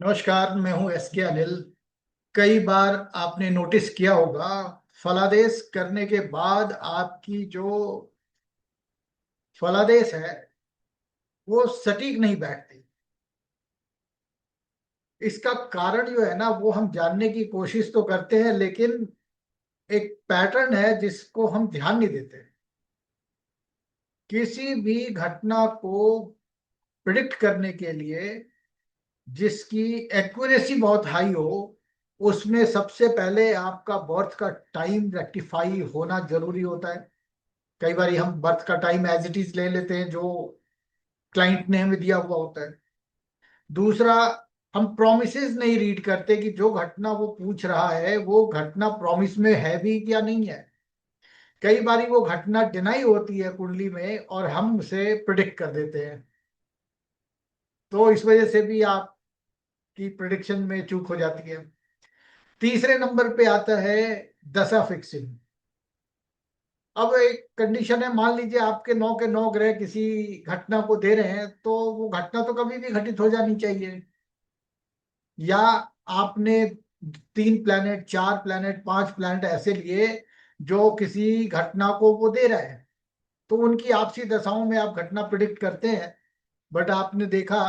नमस्कार, मैं हूं एस के अनिल। कई बार आपने नोटिस किया होगा, फलादेश करने के बाद आपकी जो फलादेश है वो सटीक नहीं बैठती। इसका कारण जो है ना, वो हम जानने की कोशिश तो करते हैं, लेकिन एक पैटर्न है जिसको हम ध्यान नहीं देते। किसी भी घटना को प्रिडिक्ट करने के लिए जिसकी एक्यूरेसी बहुत हाई हो, उसमें सबसे पहले आपका बर्थ का टाइम रेक्टिफाई होना जरूरी होता है। कई बार हम बर्थ का टाइम एज इट इज ले लेते हैं जो क्लाइंट ने हमें दिया हुआ होता है। दूसरा, हम प्रोमिसेस नहीं रीड करते कि जो घटना वो पूछ रहा है वो घटना प्रॉमिस में है भी या नहीं है। कई बार वो घटना डिनाई होती है कुंडली में और हम उसे प्रिडिक्ट कर देते हैं। तो इस वजह से भी आपकी प्रिडिक्शन में चूक हो जाती है। तीसरे नंबर पे आता है दशा फिक्सिंग। अब एक कंडीशन है, मान लीजिए आपके 9 के 9 ग्रह किसी घटना को दे रहे हैं, तो वो घटना तो कभी भी घटित हो जानी चाहिए। या आपने 3 प्लैनेट, 4 प्लैनेट, 5 प्लैनेट ऐसे लिए जो किसी घटना को वो दे रहे हैं, तो उनकी आपसी दशाओं में आप घटना प्रिडिक्ट करते हैं। बट आपने देखा,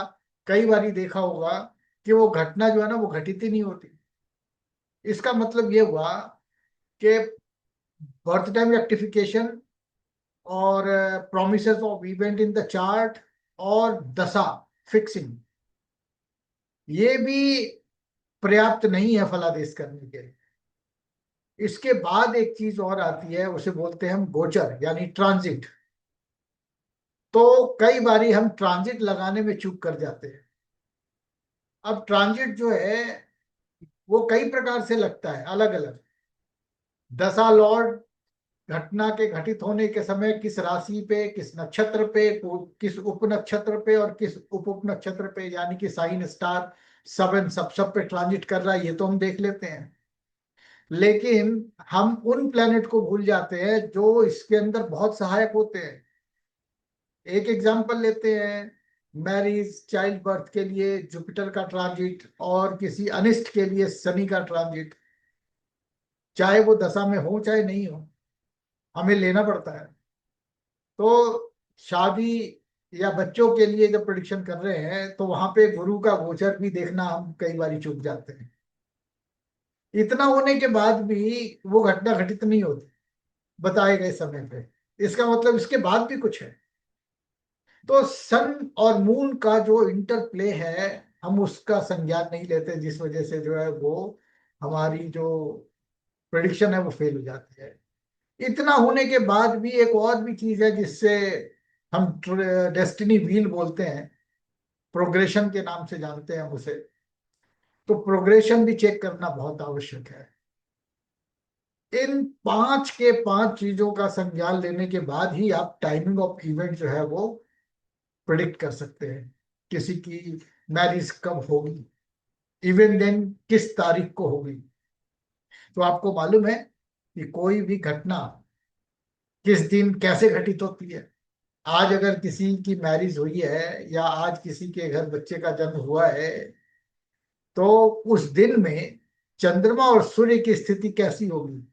कई बार देखा होगा कि वो घटना जो है ना वो घटित ही नहीं होती। इसका मतलब ये हुआ कि बर्थ टाइम रेक्टिफिकेशन और promises of event in the chart और दशा फिक्सिंग, ये भी पर्याप्त नहीं है फलादेश करने के लिए। इसके बाद एक चीज और आती है, उसे बोलते हैं हम गोचर यानी ट्रांजिट। तो कई बारी हम ट्रांजिट लगाने में चूक कर जाते हैं। अब ट्रांजिट जो है वो कई प्रकार से लगता है, अलग अलग। दशा लॉर्ड घटना के घटित होने के समय किस राशि पे, किस नक्षत्र पे, किस उप नक्षत्र पे और किस उप उप नक्षत्र पे, यानी कि साइन स्टार सब एंड सब पे ट्रांजिट कर रहा है, ये तो हम देख लेते हैं। लेकिन हम उन प्लेनेट को भूल जाते हैं जो इसके अंदर बहुत सहायक होते हैं। एक एग्जांपल लेते हैं, मैरिज चाइल्ड बर्थ के लिए जुपिटर का ट्रांजिट और किसी अनिष्ट के लिए शनि का ट्रांजिट। चाहे वो दशा में हो चाहे नहीं हो, हमें लेना पड़ता है। तो शादी या बच्चों के लिए जब प्रिडिक्शन कर रहे हैं तो वहां पे गुरु का गोचर भी देखना हम कई बार चूक जाते हैं। इतना होने के बाद भी वो घटना घटित नहीं होती बताए गए समय पे। इसका मतलब इसके बाद भी कुछ है। तो सन और मून का जो इंटरप्ले है, हम उसका संज्ञान नहीं लेते, जिस वजह से जो है वो हमारी जो प्रिडिक्शन है वो फेल हो जाती है। इतना होने के बाद भी एक और भी चीज है जिससे हम डेस्टिनी व्हील बोलते हैं, प्रोग्रेशन के नाम से जानते हैं हम उसे। तो प्रोग्रेशन भी चेक करना बहुत आवश्यक है। इन 5 के 5 चीजों का संज्ञान लेने के बाद ही आप टाइमिंग ऑफ इवेंट जो है वो प्रिडिक्ट कर सकते हैं। किसी की मैरिज कब होगी, इवन देन किस तारीख को होगी। तो आपको मालूम है कि कोई भी घटना किस दिन कैसे घटित होती है। आज अगर किसी की मैरिज हुई है या आज किसी के घर बच्चे का जन्म हुआ है, तो उस दिन में चंद्रमा और सूर्य की स्थिति कैसी होगी।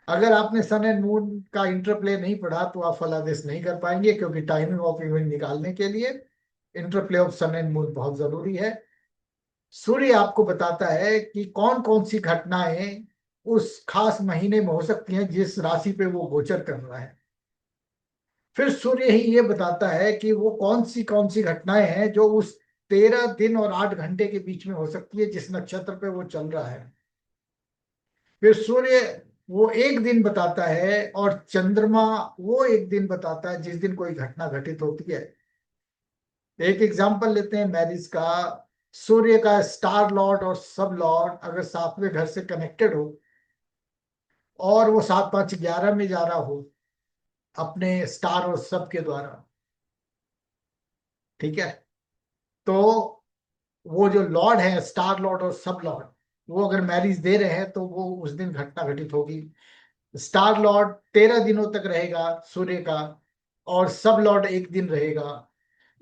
अगर आपने सन एंड मून का इंटरप्ले नहीं पढ़ा तो आप फलादेश नहीं कर पाएंगे, क्योंकि टाइमिंग ऑफ इवेंट निकालने के लिए interplay of sun and moon बहुत जरूरी है। सूर्य आपको बताता है कि कौन कौन सी घटनाएं उस खास महीने में हो सकती हैं जिस राशि पे वो गोचर कर रहा है। फिर सूर्य ही ये बताता है कि वो कौन सी घटनाएं हैं जो उस 13 दिन और 8 घंटे के बीच में हो सकती है जिस नक्षत्र पे वो चल रहा है। फिर सूर्य वो एक दिन बताता है और चंद्रमा वो एक दिन बताता है जिस दिन कोई घटना घटित होती है। एक एग्जांपल लेते हैं मैरिज का। सूर्य का स्टार लॉर्ड और सब लॉर्ड अगर 7वें घर से कनेक्टेड हो और वो 7 5 11 में जा रहा हो अपने स्टार और सब के द्वारा, ठीक है, तो वो जो लॉर्ड है, स्टार लॉर्ड और सब लॉर्ड, वो अगर मैरिज दे रहे हैं तो वो उस दिन घटना घटित होगी। स्टार लॉर्ड 13 दिनों तक रहेगा सूर्य का, और सब लॉर्ड एक दिन रहेगा।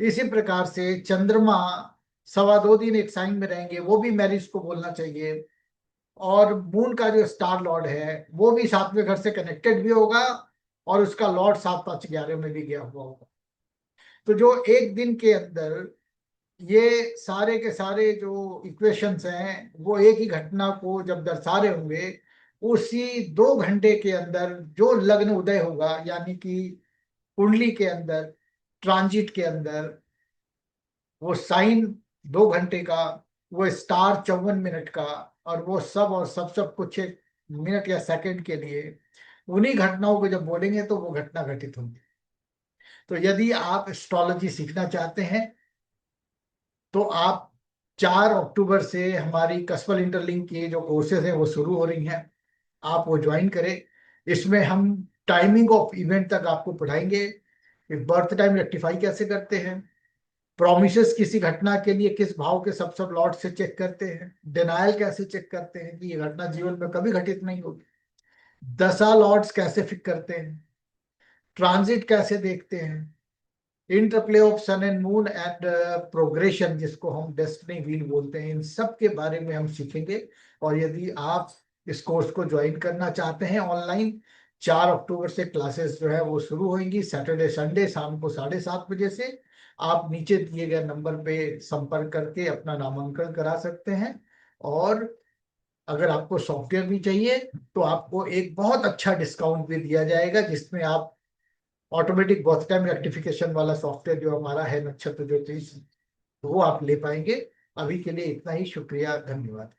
इसी प्रकार से चंद्रमा 2.25 दिन एक साइन में रहेंगे, वो भी मैरिज को बोलना चाहिए। और मून का जो स्टार लॉर्ड है वो भी 7वें घर से कनेक्टेड भी होगा, और उसका लॉर्ड 7, 5, 11 में भी गया हुआ होगा। तो जो एक दिन के अंदर ये सारे के सारे जो इक्वेशंस हैं वो एक ही घटना को जब दर्शा रहे होंगे, उसी 2 घंटे के अंदर जो लग्न उदय होगा, यानी कि कुंडली के अंदर, ट्रांजिट के अंदर, वो साइन 2 घंटे का, वो स्टार 54 मिनट का, और वो सब और सब कुछ एक मिनट या सेकंड के लिए, उन्हीं घटनाओं को जब बोलेंगे तो वो घटना घटित होंगी। तो यदि आप एस्ट्रोलॉजी सीखना चाहते हैं तो आप 4 अक्टूबर से हमारी कसबल इंटरलिंक की जो कोर्सेज हैं वो शुरू हो रही हैं, आप वो ज्वाइन करें। इसमें हम टाइमिंग ऑफ इवेंट तक आपको पढ़ाएंगे कि बर्थ टाइम रेक्टिफाई कैसे करते हैं, प्रोमिसेस किसी घटना के लिए किस भाव के सब लॉर्ड से चेक करते हैं, डिनायल कैसे चेक करते हैं कि ये घटना जीवन में कभी घटित नहीं होगी, दशा लॉर्ड्स कैसे फिक करते हैं, ट्रांजिट कैसे देखते हैं, interplay of sun and moon and progression जिसको हम डेस्टिनी व्हील बोलते हैं, इन सब के बारे में हम सीखेंगे। और यदि आप इस कोर्स को ज्वाइन करना चाहते हैं ऑनलाइन, 4 अक्टूबर से क्लासेस जो है वो शुरू होंगी, सैटरडे संडे शाम को 7:30 बजे से। आप नीचे दिए गए नंबर पे संपर्क करके अपना नामांकन करा सकते हैं। और अगर आपको सॉफ्टवेयर भी चाहिए तो आपको एक बहुत अच्छा डिस्काउंट भी दिया जाएगा, जिसमें आप ऑटोमेटिक बर्थ टाइम रेक्टिफिकेशन वाला सॉफ्टवेयर जो हमारा है नक्षत्र ज्योतिष, वो आप ले पाएंगे। अभी के लिए इतना ही, शुक्रिया, धन्यवाद।